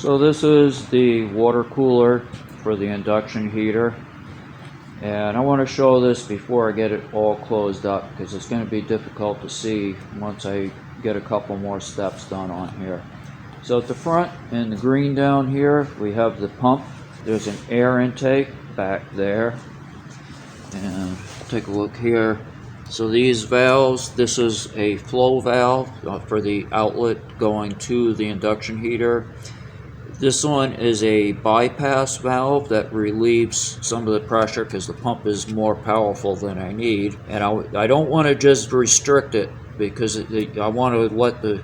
So this is the water cooler for the induction heater, and I want to show this before I get it all closed up because it's going to be difficult to see once I get a couple more steps done on here. So at the front in the green down here we have the pump. There's an air intake back there, and take a look here. So these valves, this is a flow valve for the outlet going to the induction heater. This one is a bypass valve that relieves some of the pressure because the pump is more powerful than I need. And I don't want to just restrict it because I want to let the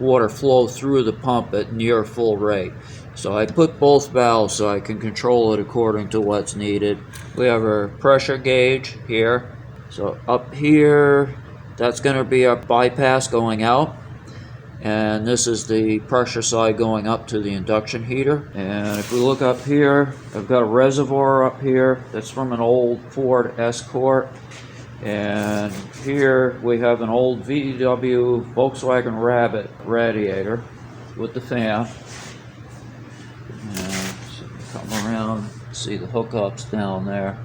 water flow through the pump at near full rate. So I put both valves so I can control it according to what's needed. We have our pressure gauge here. So up here, that's going to be our bypass going out. And this is the pressure side going up to the induction heater. And if we look up here, I've got a reservoir up here that's from an old Ford Escort. And here we have an old VW Volkswagen Rabbit radiator with the fan. And so come around, see the hookups down there.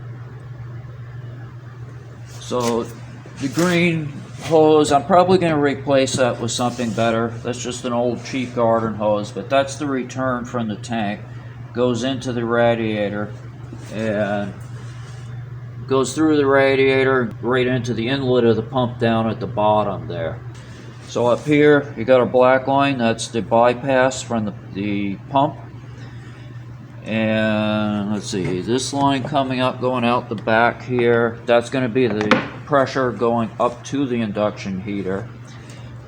So the green hose, I'm probably going to replace that with something better. That's just an old cheap garden hose, but that's the return from the tank. Goes into the radiator and goes through the radiator right into the inlet of the pump down at the bottom there. So up here you got a black line, that's the bypass from the pump. And let's see, this line coming up going out the back here, that's going to be the pressure going up to the induction heater.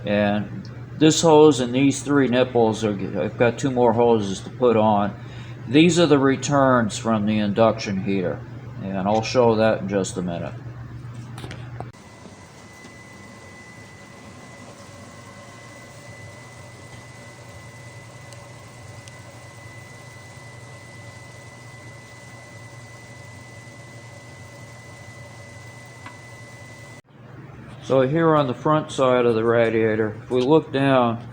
And this hose and these three nipples I've got two more hoses to put on. These are the returns from the induction heater, and I'll show that in just a minute. So here on the front side of the radiator, if we look down,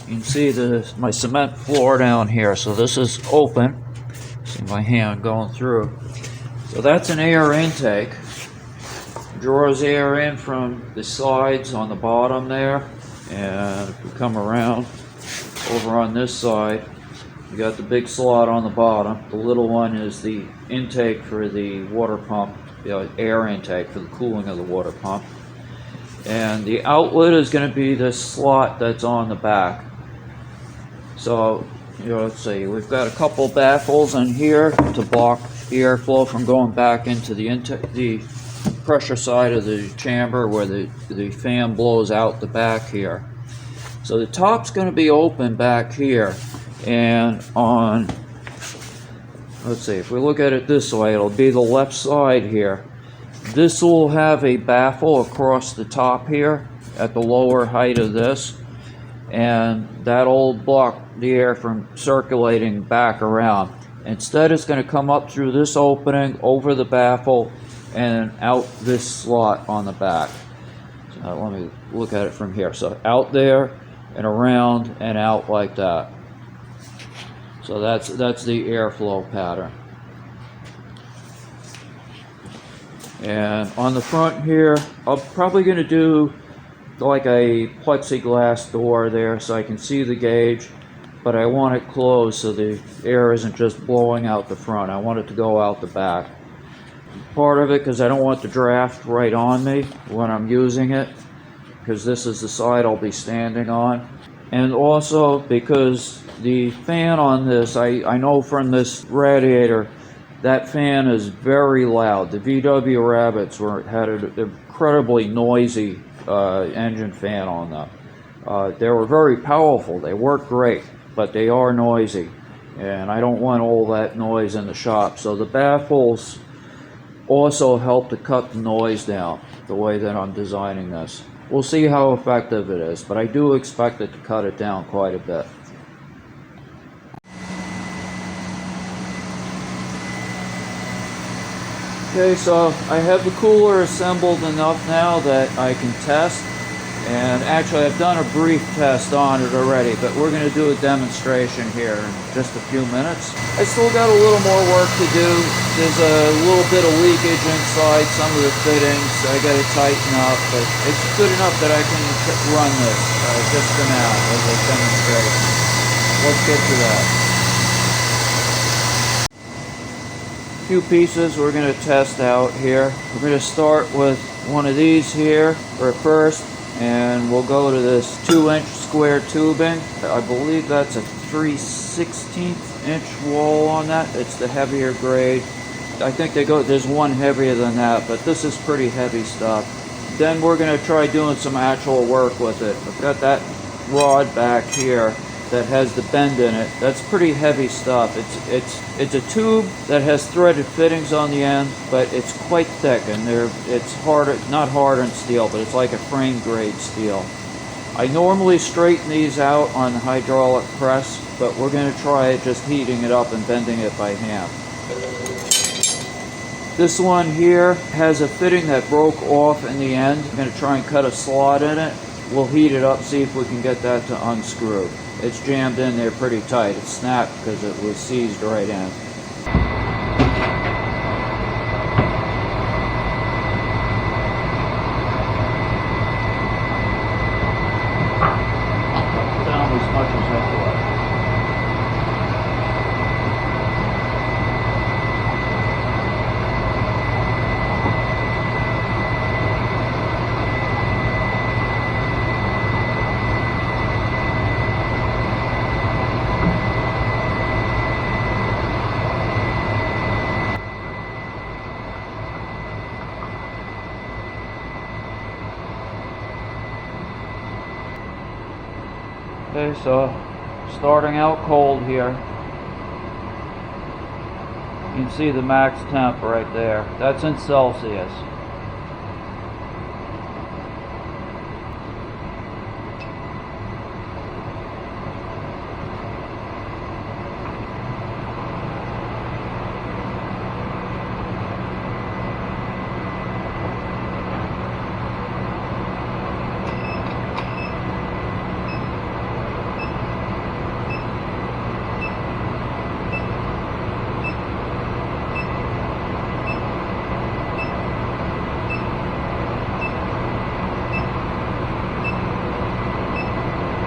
you can see my cement floor down here. So this is open. See my hand going through. So that's an air intake. Draws air in from the sides on the bottom there. And if we come around over on this side, you got the big slot on the bottom. The little one is the intake for the water pump, air intake for the cooling of the water pump. And the outlet is going to be this slot that's on the back. So, let's see, we've got a couple baffles in here to block the airflow from going back into the pressure side of the chamber where the fan blows out the back here. So the top's going to be open back here, and on, let's see, if we look at it this way, it'll be the left side here. This will have a baffle across the top here at the lower height of this, and that'll block the air from circulating back around. Instead, it's going to come up through this opening, over the baffle, and out this slot on the back. So let me look at it from here. So out there and around and out like that. So that's the airflow pattern. And on the front here, I'm probably going to do like a plexiglass door there so I can see the gauge, but I want it closed so the air isn't just blowing out the front. I want it to go out the back. Part of it because I don't want the draft right on me when I'm using it, because this is the side I'll be standing on. And also because the fan on this, I know from this radiator, that fan is very loud. The VW Rabbits had an incredibly noisy engine fan on them. They were very powerful. They work great, but they are noisy. And I don't want all that noise in the shop. So the baffles also help to cut the noise down the way that I'm designing this. We'll see how effective it is, but I do expect it to cut it down quite a bit. Okay, so I have the cooler assembled enough now that I can test. And actually I've done a brief test on it already, but we're going to do a demonstration here in just a few minutes. I still got a little more work to do. There's a little bit of leakage inside some of the fittings. I got to tighten up, but it's good enough that I can run this just for now as a demonstration. Let's get to that. A few pieces we're going to test out here. We're going to start with one of these here for first, and we'll go to this 2-inch square tubing. I believe that's a 3/16 inch wall on that. It's the heavier grade. I think there's one heavier than that, but this is pretty heavy stuff. Then we're going to try doing some actual work with it. I've got that rod back here that has the bend in it. That's pretty heavy stuff. It's a tube that has threaded fittings on the end, but it's quite thick, and it's hard, not hardened steel, but it's like a frame grade steel. I normally straighten these out on the hydraulic press, but we're going to try just heating it up and bending it by hand. This one here has a fitting that broke off in the end. I'm going to try and cut a slot in it. We'll heat it up, see if we can get that to unscrew. It's jammed in there pretty tight. It snapped because it was seized right in. Down as much as I could. Okay, so starting out cold here. You can see the max temp right there. That's in Celsius.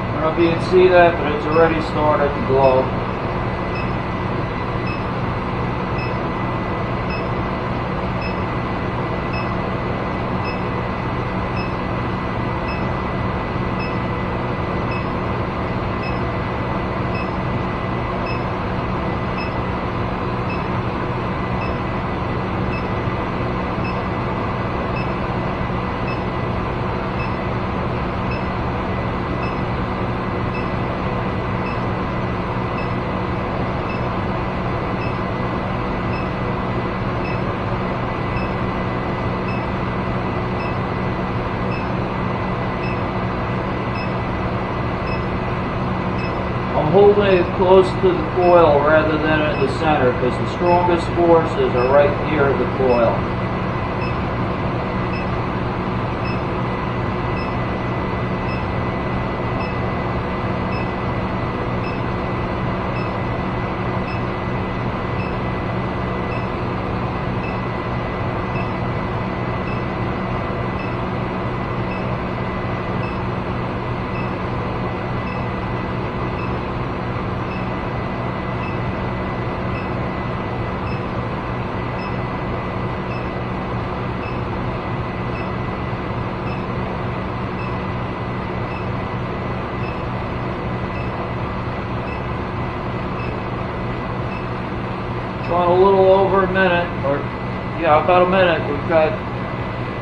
I don't know if you can see that, but it's already started to glow. I'm holding it close to the coil rather than in the center because the strongest forces are right near the coil. Gone a little over a minute, or yeah, about a minute. We've got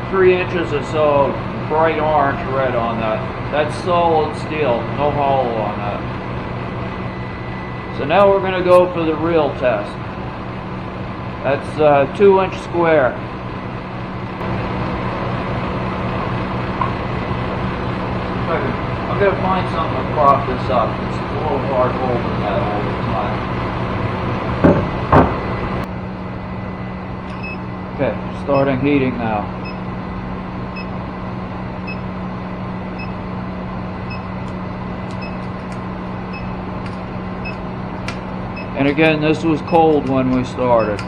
3 inches or so of bright orange red on that. That's solid steel, no hollow on that. So now we're going to go for the real test. That's 2-inch square. I'm going to find something to prop this up. It's a little hard holding that all the time. Okay, starting heating now. And again, this was cold when we started.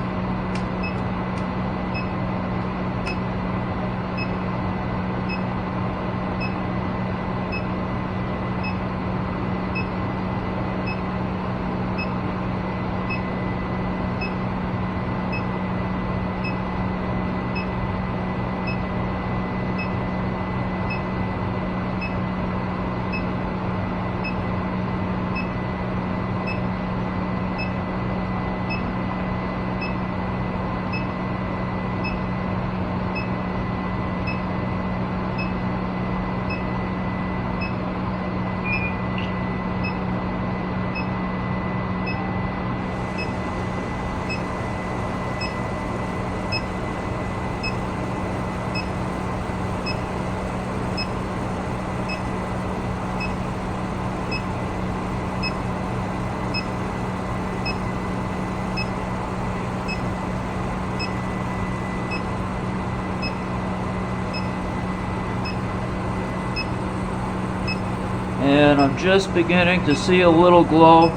And I'm just beginning to see a little glow.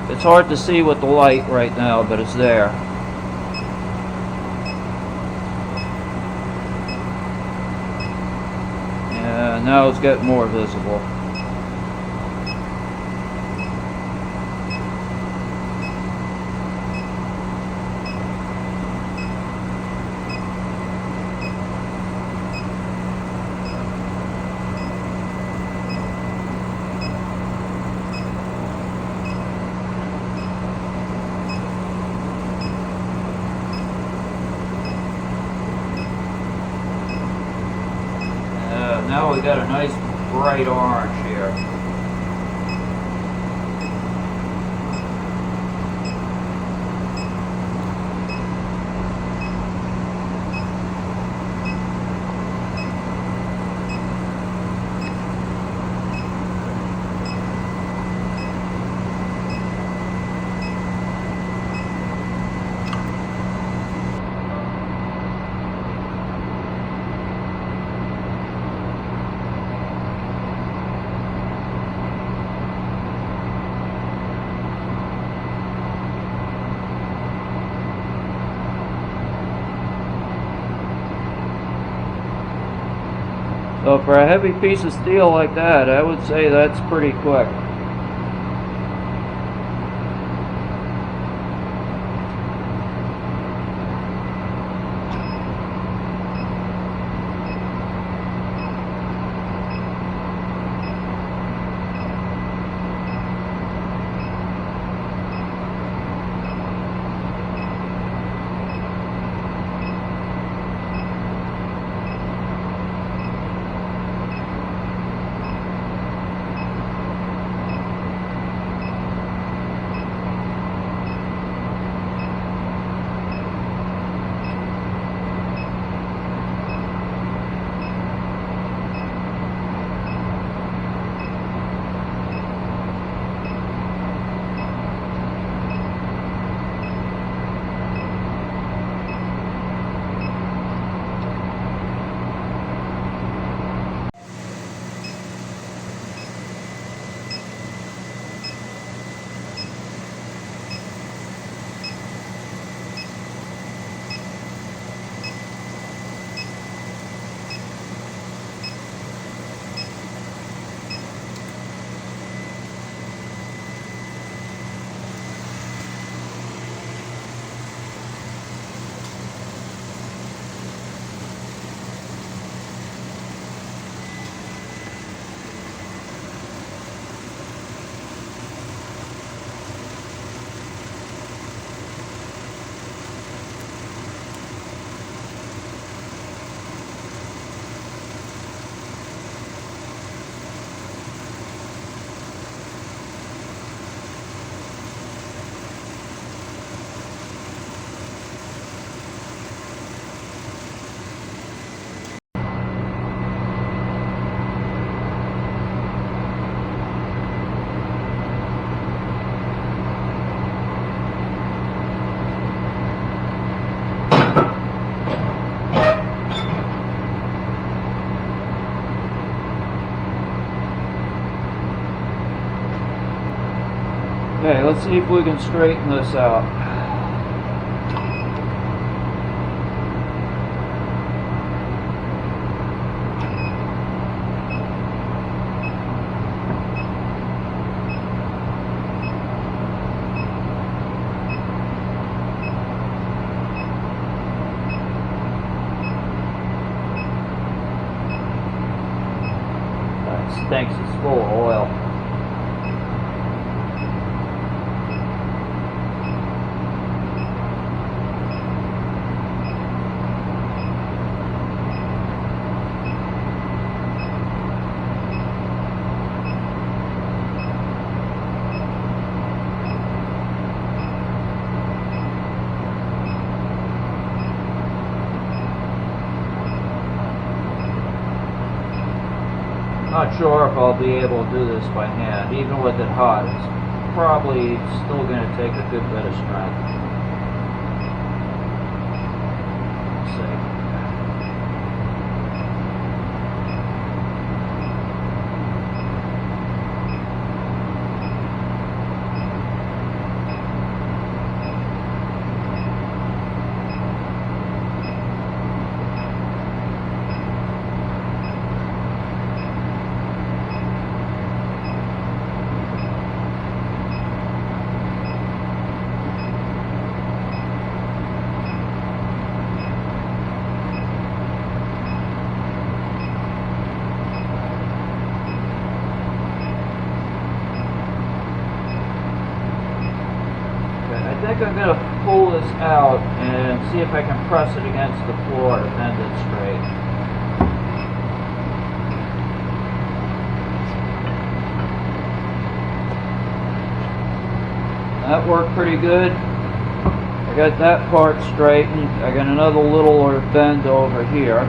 It's hard to see with the light right now, but it's there. And now it's getting more visible. Now we got a nice bright orange here. So for a heavy piece of steel like that, I would say that's pretty quick. Okay, let's see if we can straighten this out. That stinks, it's full of oil. Not sure if I'll be able to do this by hand, even with it hot. It's probably still going to take a good bit of strength. Let's see. I think I'm going to pull this out and see if I can press it against the floor to bend it straight. That worked pretty good. I got that part straightened. I got another little bend over here.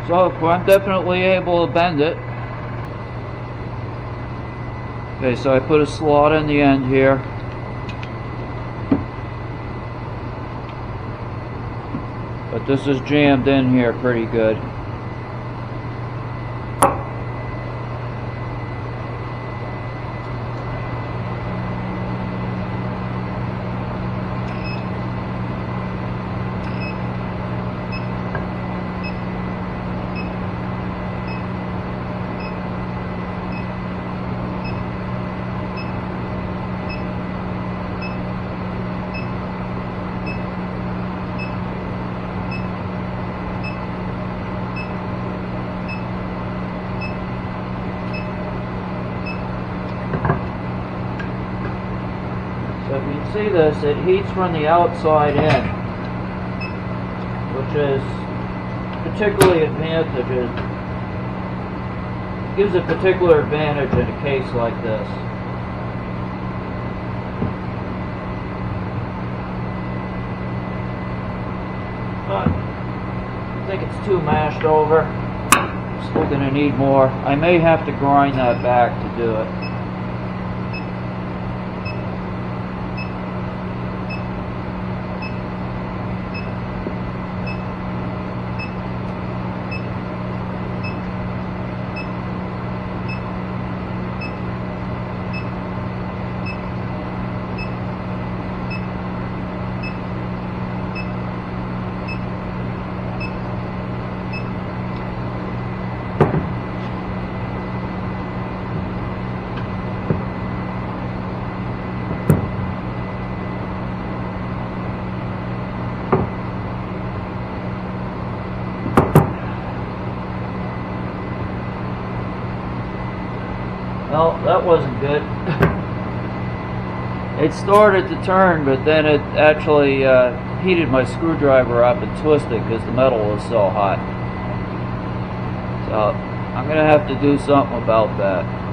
So I'm definitely able to bend it. Okay, so I put a slot in the end here. But this is jammed in here pretty good. So if you can see this, it heats from the outside in, which is particularly advantageous. Gives a particular advantage in a case like this. But I think it's too mashed over. Still going to need more. I may have to grind that back to do it. That wasn't good. It started to turn, but then it actually heated my screwdriver up and twisted because the metal was so hot. So I'm going to have to do something about that.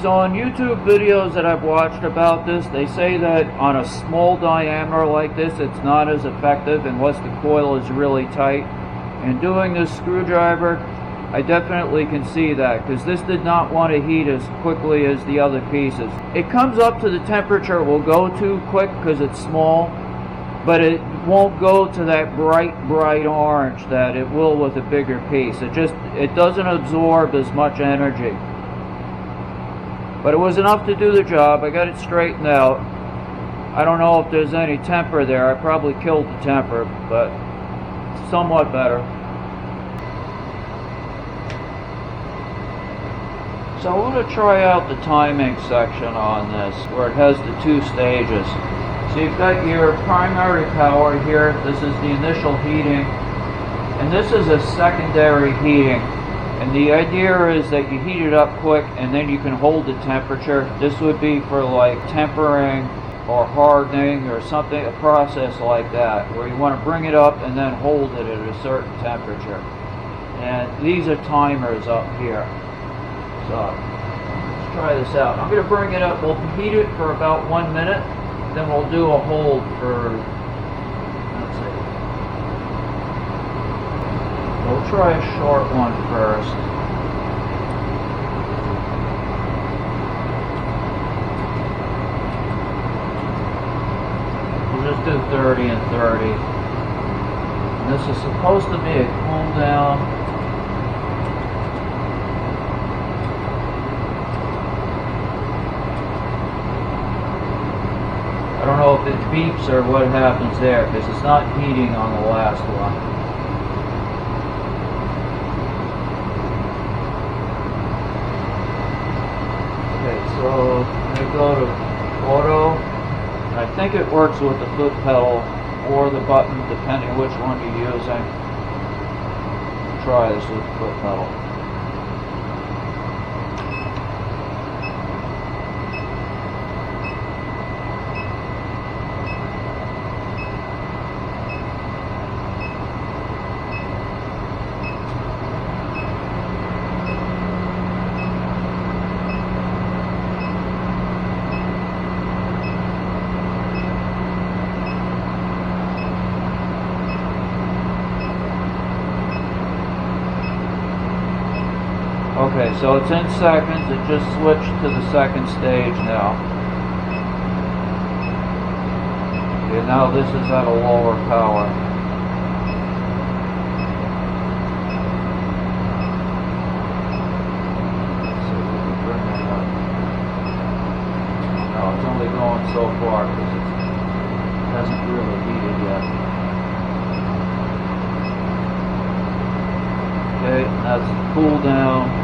So on YouTube videos that I've watched about this, they say that on a small diameter like this, it's not as effective unless the coil is really tight. And doing this screwdriver, I definitely can see that, because this did not want to heat as quickly as the other pieces. It comes up to the temperature it will go to quick because it's small, but it won't go to that bright orange that it will with a bigger piece. It doesn't absorb as much energy. But it was enough to do the job. I got it straightened out. I don't know if there's any temper there. I probably killed the temper, but somewhat better. So I want to try out the timing section on this, where it has the 2 stages. So you've got your primary power here. This is the initial heating, and this is a secondary heating. And the idea is that you heat it up quick and then you can hold the temperature. This would be for like tempering or hardening or something, a process like that, where you want to bring it up and then hold it at a certain temperature. And these are timers up here. So let's try this out. I'm going to bring it up. We'll heat it for about 1 minute. Then we'll do a hold for, let's see. We'll try a short one first. We'll just do 30 and 30. And this is supposed to be a cool down. I don't know if it beeps or what happens there, because it's not heating on the last one. So I'm going to go to auto, and I think it works with the foot pedal or the button, depending which one you're using. Try this with the foot pedal. Okay, so it's in seconds. It just switched to the second stage now. Okay, now this is at a lower power. Let's see if we can bring it up. No, it's only going so far because it hasn't really heated yet. Okay, that's cool down.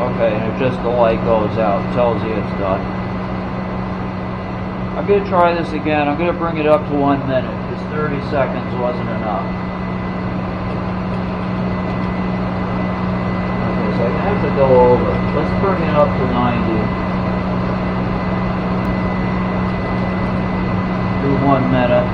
Okay, and just the light goes out, tells you it's done. I'm going to try this again. I'm going to bring it up to 1 minute because 30 seconds wasn't enough. Okay, so I have to go over. Let's bring it up to 90. Do 1 minute.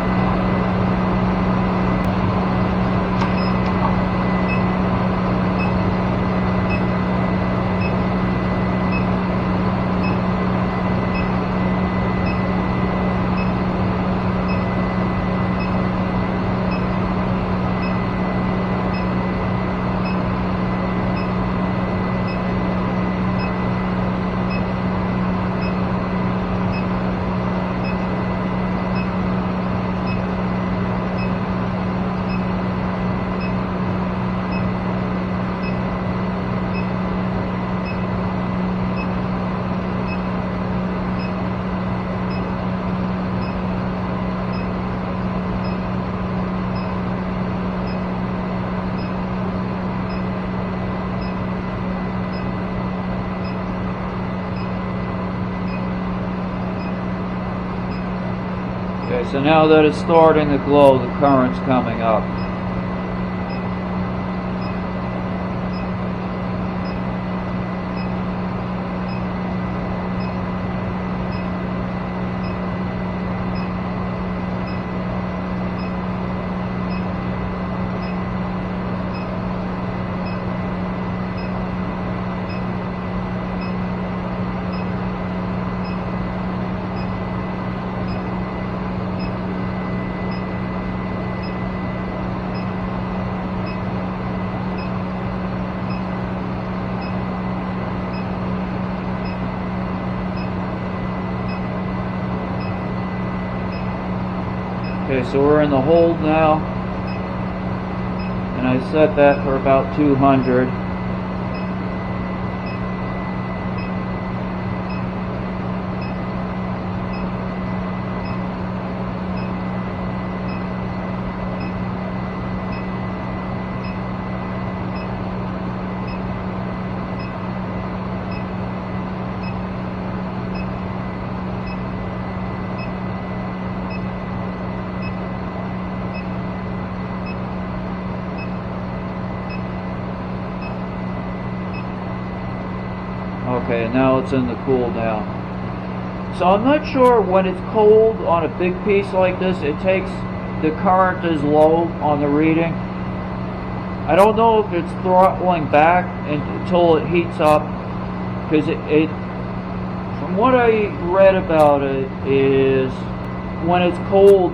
Okay, so now that it's starting to glow, the current's coming up. Okay, so we're in the hold now, and I set that for about 200. Okay, and now it's in the cool down. So I'm not sure when it's cold on a big piece like this, it takes, the current is low on the reading. I don't know if it's throttling back until it heats up, because from what I read about it, is when it's cold,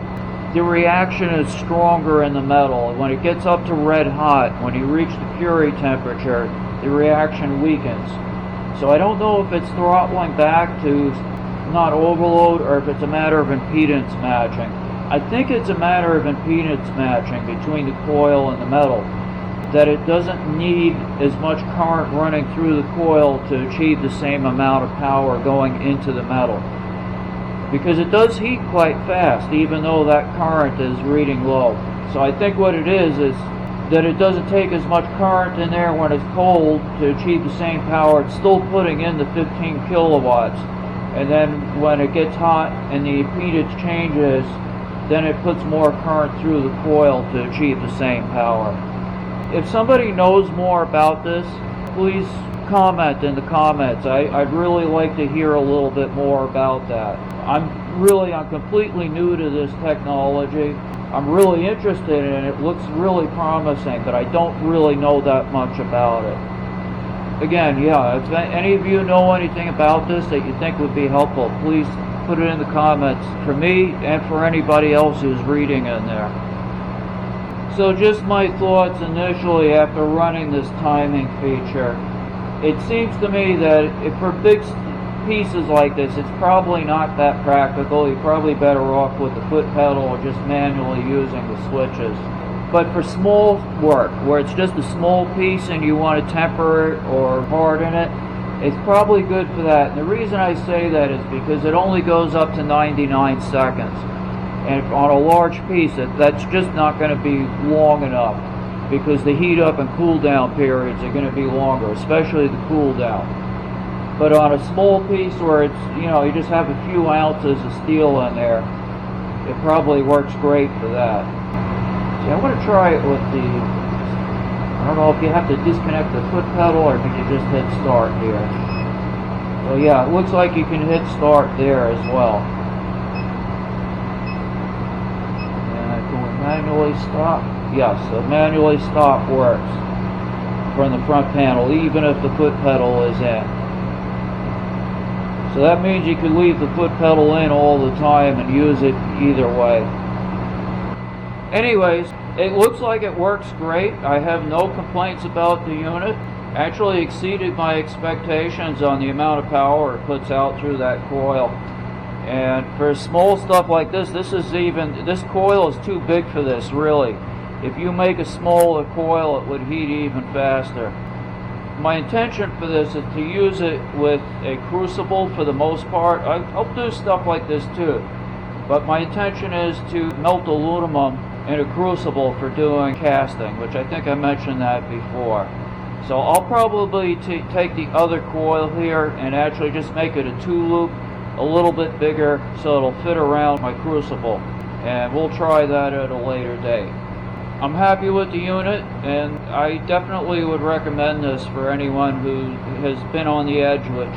the reaction is stronger in the metal. When it gets up to red hot, when you reach the Curie temperature, the reaction weakens. So I don't know if it's throttling back to not overload or if it's a matter of impedance matching. I think it's a matter of impedance matching between the coil and the metal, that it doesn't need as much current running through the coil to achieve the same amount of power going into the metal. Because it does heat quite fast, even though that current is reading low. So I think what it is that it doesn't take as much current in there when it's cold to achieve the same power. It's still putting in the 15 kilowatts. And then when it gets hot and the impedance changes, then it puts more current through the coil to achieve the same power. If somebody knows more about this, please comment in the comments. I'd really like to hear a little bit more about that. I'm completely new to this technology. I'm really interested in it. It looks really promising, but I don't really know that much about it. Again, yeah, if any of you know anything about this that you think would be helpful, please put it in the comments for me and for anybody else who's reading in there. So just my thoughts initially after running this timing feature. It seems to me that pieces like this, it's probably not that practical. You're probably better off with the foot pedal or just manually using the switches. But for small work, where it's just a small piece and you want to temper it or harden it, it's probably good for that. And the reason I say that is because it only goes up to 99 seconds. And on a large piece, that's just not going to be long enough, because the heat up and cool down periods are going to be longer, especially the cool down. But on a small piece where it's, you just have a few ounces of steel in there, it probably works great for that. See, I'm going to try it with the, I don't know if you have to disconnect the foot pedal or can you just hit start here. Well, yeah, it looks like you can hit start there as well. And can we manually stop? Yes, the manually stop works from the front panel, even if the foot pedal is in. So that means you can leave the foot pedal in all the time and use it either way. Anyways, it looks like it works great. I have no complaints about the unit. Actually exceeded my expectations on the amount of power it puts out through that coil. And for small stuff like this, this coil is too big for this, really. If you make a smaller coil, it would heat even faster. My intention for this is to use it with a crucible for the most part. I'll do stuff like this too, but my intention is to melt aluminum in a crucible for doing casting, which I think I mentioned that before. So I'll probably take the other coil here and actually just make it a 2-loop, a little bit bigger, so it'll fit around my crucible, and we'll try that at a later date. I'm happy with the unit, and I definitely would recommend this for anyone who has been on the edge with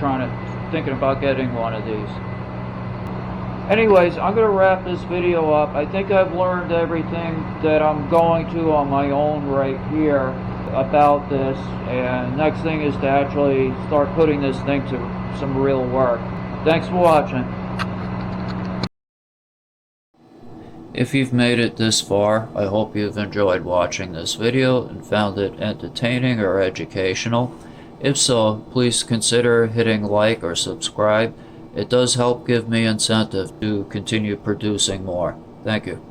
thinking about getting one of these. Anyways, I'm going to wrap this video up. I think I've learned everything that I'm going to on my own right here about this, and next thing is to actually start putting this thing to some real work. Thanks for watching. If you've made it this far, I hope you've enjoyed watching this video and found it entertaining or educational. If so, please consider hitting like or subscribe. It does help give me incentive to continue producing more. Thank you.